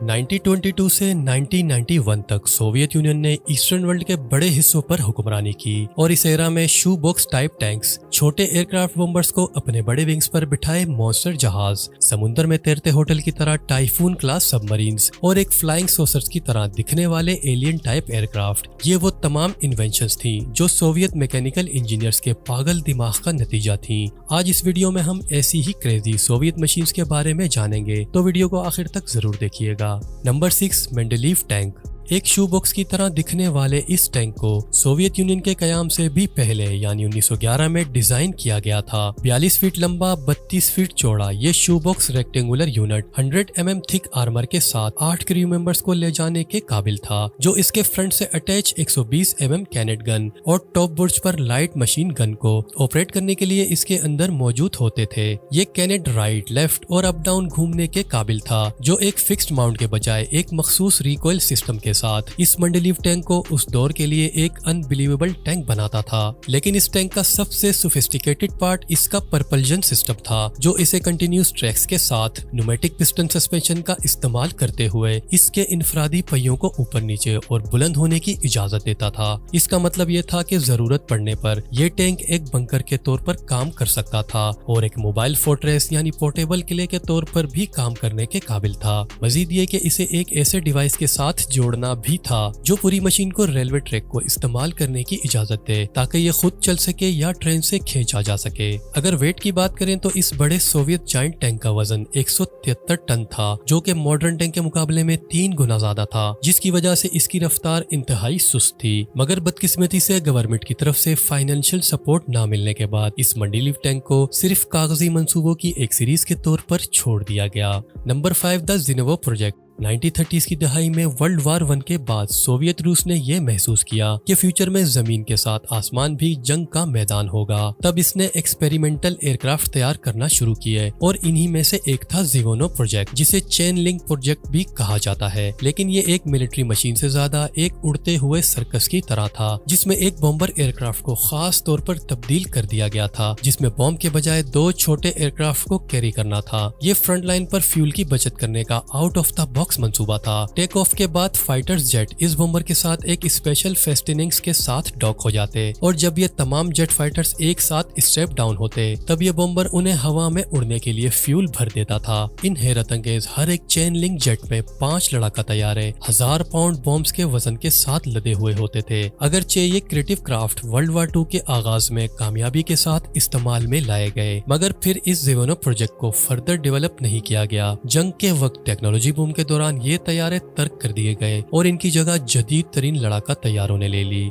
1922 से 1991 तक Soviet union ने ईस्टर्न वर्ल्ड के बड़े हिस्सों पर हुक्मरानी की और इस एरा में शू बॉक्स टाइप टैंक्स, छोटे एयरक्राफ्ट बॉम्बर्स को अपने बड़े विंग्स पर बिठाए मॉन्स्टर जहाज, समुद्र में तैरते होटल की तरह टाइफून क्लास सबमरीन्स और एक फ्लाइंग सॉसर्स की तरह दिखने वाले एलियन टाइप एयरक्राफ्ट, ये वो तमाम इन्वेंशंस थी जो सोवियत मैकेनिकल इंजीनियर्स के पागल दिमाग का नतीजा थी। आज इस वीडियो में हम ऐसी ही क्रेजी सोवियत मशीन्स के बारे में जानेंगे, तो वीडियो को आखिर तक जरूर देखिएगा। Number 6, Mendeleev tank. एक शू बॉक्स की तरह दिखने वाले इस टैंक को सोवियत यूनियन के कयाम से भी पहले यानी 1911 में डिजाइन किया गया था। 42 फीट लंबा, 32 फीट चौड़ा ये शू box rectangular unit 100 mm thick armour के साथ 8 क्रू मेंबर्स को ले जाने के काबिल था, जो इसके फ्रंट से अटैच 120 mm कैनेट गन और टॉप बुर्ज पर लाइट मशीन गन को ऑपरेट करने के लिए इसके अंदर मौजूद होते थे। ये कैनेट राइट, लेफ्ट और अप डाउन घूमने के काबिल था, जो एक फिक्स्ड माउंट के बजाय एक मखसूस रिकॉइल सिस्टम के साथ इस मेंडेलीव टैंक को उस दौर के लिए एक अनबिलीवेबल टैंक बनाता था। लेकिन इस टैंक का सबसे सोफिस्टिकेटेड पार्ट इसका परपल्जन सिस्टम था, जो इसे कंटिन्यूस ट्रैक्स के साथ न्यूमेटिक पिस्टन सस्पेंशन का इस्तेमाल करते हुए इसके इनफरादी पहियों को ऊपर नीचे और बुलंद होने की इजाजत देता था। इसका मतलब ये था कि जरूरत पड़ने पर यह टैंक एक बंकर के तौर पर काम कर सकता था और एक मोबाइल फोर्ट्रेस यानी पोर्टेबल किले के तौर पर भी काम करने के काबिल था। मजीद ये कि इसे एक ऐसे डिवाइस के साथ जोड़ना भी था जो पूरी मशीन को रेलवे ट्रैक को इस्तेमाल करने की इजाजत दे, ताकि ये खुद चल सके या ट्रेन से खींचा जा सके। अगर वेट की बात करें तो इस बड़े सोवियत जायंट टैंक का वजन 173 टन था, जो कि मॉडर्न टैंक के मुकाबले में 3 गुना ज्यादा था, जिसकी वजह से इसकी रफ्तार इंतहाई सुस्त थी। मगर बदकिस्मती से गवर्नमेंट की तरफ से फाइनेंशियल सपोर्ट न मिलने के बाद इस मेंडेलीव टैंक को सिर्फ कागजी मंसूबों की एक सीरीज के तौर पर छोड़ दिया गया। Number 5, the ज़िनोव project. 1930s की दहाई में वर्ल्ड वार 1 के बाद सोवियत रूस ने यह महसूस किया कि फ्यूचर में जमीन के साथ आसमान भी जंग का मैदान होगा। तब इसने एक्सपेरिमेंटल एयरक्राफ्ट तैयार करना शुरू किए और इन्हीं में से एक था ज़िवोनो प्रोजेक्ट, जिसे चेन लिंक प्रोजेक्ट भी कहा जाता है। लेकिन ये एक मिलिट्री मशीन से ज्यादा एक उड़ते हुए सर्कस की तरह था, जिसमें एक बॉम्बर एयरक्राफ्ट को खास तौर पर तब्दील कर दिया गया था, जिसमें बॉम्ब के बजाय 2 छोटे एयरक्राफ्ट को कैरी करना था। ये फ्रंट लाइन पर फ्यूल की बचत करने का आउट ऑफ द बॉक्स मंसूबा था। टेक ऑफ के बाद फाइटर्स जेट इस बॉम्बर के साथ एक स्पेशल फेस्टिनिंग्स के साथ डॉक हो जाते और जब ये तमाम जेट फाइटर्स एक साथ स्टेप डाउन होते तब ये बॉम्बर उन्हें हवा में उड़ने के लिए फ्यूल भर देता था। इन हैरत अंगेज हर एक चेन लिंक जेट में 5 लड़ाका तैयारे 1000 पाउंड बॉम्ब्स के वजन के साथ लदे हुए होते थे। अगरचे ये क्रिएटिव क्राफ्ट वर्ल्ड वार 2 के आगाज में कामयाबी के साथ इस्तेमाल में लाए गए, मगर फिर इस ज़िवोनो प्रोजेक्ट को फर्दर डेवलप नहीं किया गया। जंग के वक्त टेक्नोलॉजी बूम के दौरान ये तैयारे तर्क कर दिए गए और इनकी जगह जदीद तरीन लड़ाका तैयारों ने ले ली।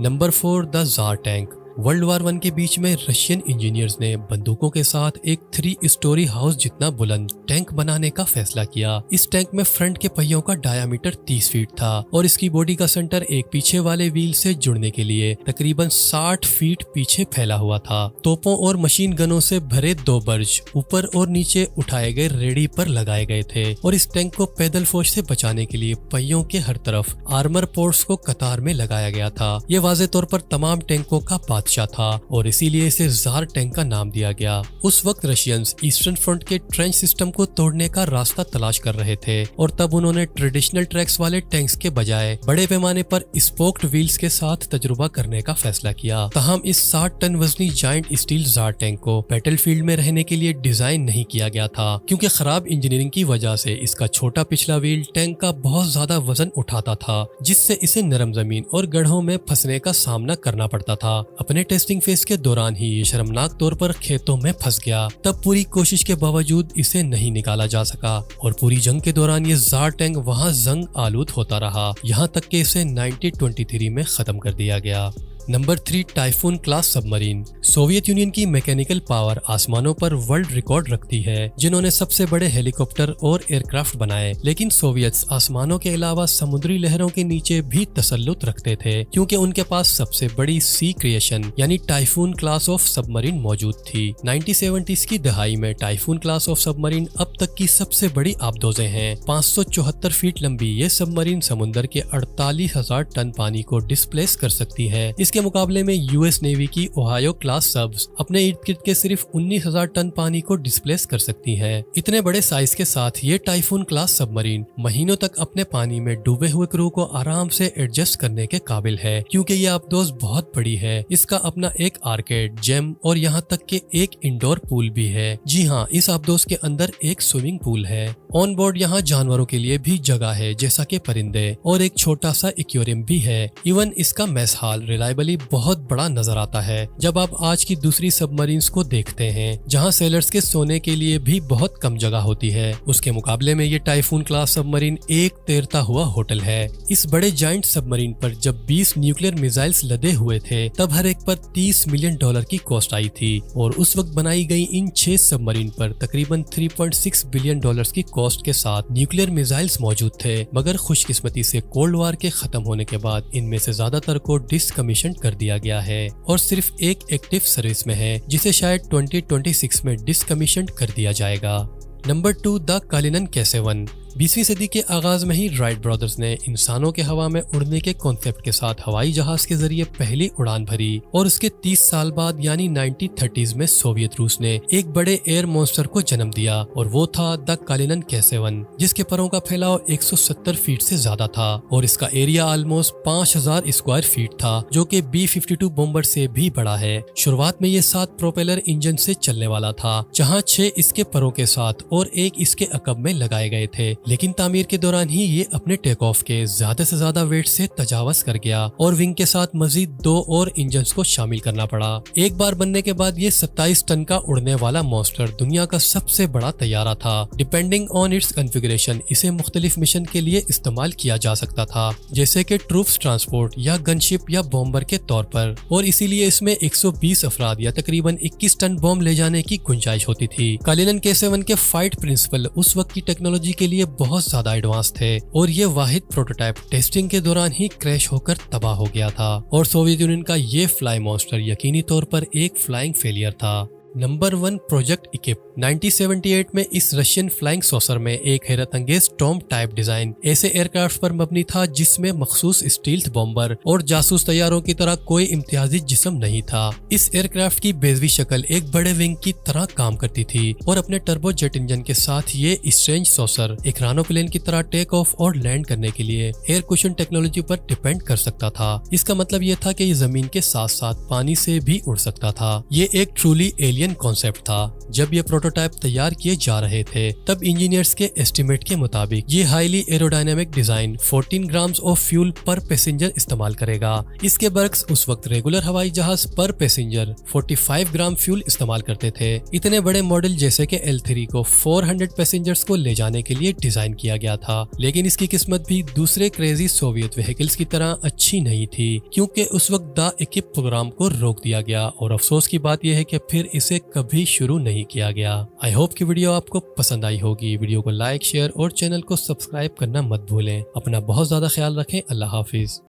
Number 4, the tsar tank. World war 1 के बीच में रशियन इंजीनियर्स ने बंदूकों के साथ एक 3 स्टोरी हाउस जितना बुलंद टैंक बनाने का फैसला किया। इस टैंक में फ्रंट के पहियों का डायामीटर 30 फीट था और इसकी बॉडी का सेंटर एक पीछे वाले व्हील से जुड़ने के लिए तकरीबन 60 फीट पीछे फैला हुआ था। तोपों और मशीन गनों से भरे 2 बर्ज ऊपर और नीचे उठाए गए रेडी पर लगाए गए थे और इस टैंक को पैदल फौज से बचाने के लिए पहियों के हर तरफ आर्मर पोर्ट्स को कतार में लगाया गया था। ये वाज़े तौर पर तमाम टैंकों का था और इसीलिए इसे ज़ार टैंक का नाम दिया गया। उस वक्त रशियंस ईस्टर्न फ्रंट के ट्रेंच सिस्टम को तोड़ने का रास्ता तलाश कर रहे थे और तब उन्होंने ट्रेडिशनल ट्रैक्स वाले टैंक्स के बजाय बड़े पैमाने पर स्पोक्ड व्हील्स के साथ तजुर्बा करने का फैसला किया। तहम इस 60 टन वजनी जायंट स्टील ज़ार टैंक को बैटलफील्ड में रहने के लिए डिजाइन नहीं किया गया था, क्योंकि खराब इंजीनियरिंग की वजह से इसका छोटा पिछला व्हील टैंक का बहुत ज्यादा वजन उठाता था, जिससे इसे नरम जमीन और गड्ढों में फंसने का सामना करना पड़ता था। अपने टेस्टिंग फेज के दौरान ही ये शर्मनाक तौर पर खेतों में फंस गया। तब पूरी कोशिश के बावजूद इसे नहीं निकाला जा सका और पूरी जंग के दौरान ये ज़ार टैंक वहां जंग आलूद होता रहा, यहाँ तक कि इसे 1923 में खत्म कर दिया गया। Number 3, typhoon class submarine. Soviet union की मैकेनिकल पावर आसमानों पर वर्ल्ड रिकॉर्ड रखती है, जिन्होंने सबसे बड़े हेलीकॉप्टर और एयरक्राफ्ट बनाए। लेकिन सोवियत्स आसमानों के अलावा समुद्री लहरों के नीचे भी तसल्लुत रखते थे, क्योंकि उनके पास सबसे बड़ी सी क्रिएशन यानी टाइफून क्लास ऑफ सबमरीन मौजूद थी। 1970s की दहाई में टाइफून क्लास ऑफ सबमरीन अब तक की सबसे बड़ी आबदोजें हैं। 574 फीट लंबी ये सबमरीन समुद्र के 48,000 टन पानी को डिस्प्लेस कर सकती है। इसके इसके मुकाबले में यूएस नेवी की ओहायो क्लास सब्स अपने इर्द गिर्द के सिर्फ 19,000 टन पानी को डिस्प्लेस कर सकती हैं। इतने बड़े साइज के साथ ये टाइफून क्लास सबमरीन महीनों तक अपने पानी में डूबे हुए क्रू को आराम से एडजस्ट करने के काबिल है, क्योंकि ये आबदोज बहुत बड़ी है। इसका अपना एक आर्केड, जिम और यहाँ तक के एक इंडोर पूल भी है। जी हाँ, इस आबदोज के अंदर एक स्विमिंग पूल है। ऑन बोर्ड यहाँ जानवरों के लिए भी जगह है, जैसा कि परिंदे, और एक छोटा सा एक्वेरियम भी है। इवन इसका मैस हॉल रिलायबली बहुत बड़ा नजर आता है जब आप आज की दूसरी सबमरीन्स को देखते हैं, जहाँ सेलर्स के सोने के लिए भी बहुत कम जगह होती है। उसके मुकाबले में ये टाइफून क्लास सबमरीन एक तैरता हुआ होटल है। इस बड़े जाइंट सबमरीन पर जब 20 न्यूक्लियर मिसाइल्स लदे हुए थे तब हर एक पर $30 मिलियन की कॉस्ट आई थी, और उस वक्त बनाई गई इन 6 सबमरीन पर तकरीबन $3.6 बिलियन की कॉस्ट के साथ न्यूक्लियर मिसाइल्स मौजूद थे। मगर खुशकिस्मती से कोल्ड वार के खत्म होने के बाद इनमें से ज्यादातर को डिसकमीशन कर दिया गया है और सिर्फ एक एक्टिव सर्विस में है, जिसे शायद 2026 में डिसकमीशन कर दिया जाएगा। Number 2, the Cullinan K7। 20वीं सदी के आगाज में ही राइट ब्रदर्स ने इंसानों के हवा में उड़ने के कॉन्सेप्ट के साथ हवाई जहाज के जरिए पहली उड़ान भरी, और उसके 30 साल बाद यानी 1930s में सोवियत रूस ने एक बड़े एयर मॉन्स्टर को जन्म दिया, और वो था द कलिनन K7, जिसके परों का फैलाव 170 फीट से ज्यादा था और इसका एरिया ऑलमोस्ट 5000 स्क्वायर फीट था, जो कि B-52 बॉम्बर से भी बड़ा है। शुरुआत में ये 7 प्रोपेलर इंजन से चलने वाला था, जहाँ 6 इसके परों के साथ और 1 इसके अकब में लगाए गए थे, लेकिन तामीर के दौरान ही ये अपने टेक ऑफ के ज्यादा से ज्यादा वेट से तजावज कर गया और विंग के साथ मजीद 2 और इंजन्स को शामिल करना पड़ा। एक बार बनने के बाद ये 27 टन का उड़ने वाला मॉन्स्टर दुनिया का सबसे बड़ा तैयारा था। डिपेंडिंग ऑन इट्स कॉन्फ़िगरेशन इसे मुख्तलिफ मिशन के लिए इस्तेमाल किया जा सकता था, जैसे कि ट्रूप्स ट्रांसपोर्ट या गनशिप या बॉम्बर के तौर पर, और इसीलिए इसमें 120 अफराद या तकरीबन 21 टन बॉम्ब ले जाने की गुंजाइश होती थी। कलिनन K7 के फाइट प्रिंसिपल उस वक्त की टेक्नोलॉजी के लिए बहुत ज्यादा एडवांस थे, और ये वाहिद प्रोटोटाइप टेस्टिंग के दौरान ही क्रैश होकर तबाह हो गया था, और सोवियत यूनियन का ये फ्लाई मॉन्स्टर यकीनी तौर पर एक फ्लाइंग फेलियर था। Number 1, project Ekip. 1978 में इस रशियन फ्लाइंग सॉसर में एक हैरत अंगेज टॉम टाइप डिजाइन ऐसे एयरक्राफ्ट पर मबनी था जिसमें मखसूस स्टील्थ बॉम्बर और जासूस तैयारों की तरह कोई इम्तियाजी जिस्म नहीं था। इस एयरक्राफ्ट की बेजवी शक्ल एक बड़े विंग की तरह काम करती थी, और अपने टर्बो जेट इंजन के साथ ये स्ट्रेंज सॉसर एक रानोप्लेन की तरह टेक ऑफ और लैंड करने के लिए एयर कुशन टेक्नोलॉजी पर डिपेंड कर सकता था। इसका मतलब ये था कि ये जमीन के साथ साथ पानी से भी उड़ सकता था। ये एक ट्रूली एलियन कॉन्सेप्ट था। जब ये प्रोटोटाइप तैयार किए जा रहे थे तब इंजीनियर्स के एस्टिमेट के मुताबिक ये highly aerodynamic design 14 grams of fuel पर पैसेंजर इस्तेमाल करेगा। इसके बर्क्स उस वक्त रेगुलर हवाई जहाज पर पैसेंजर 45 ग्राम फ्यूल इस्तेमाल करते थे। इतने बड़े मॉडल जैसे कि L3 को 400 पैसेंजर्स को ले जाने के लिए डिजाइन किया गया था, लेकिन इसकी किस्मत भी दूसरे क्रेजी सोवियत व्हीकल्स की तरह अच्छी नहीं थी, क्योंकि उस वक्त द इकिप प्रोग्राम को रोक दिया गया, और अफसोस की बात यह है कि फिर इसे कभी शुरू नहीं किया गया। आई होप कि वीडियो आपको पसंद आई होगी। वीडियो को लाइक, शेयर और चैनल को सब्सक्राइब करना मत भूलें। अपना बहुत ज्यादा ख्याल रखें। अल्लाह हाफिज।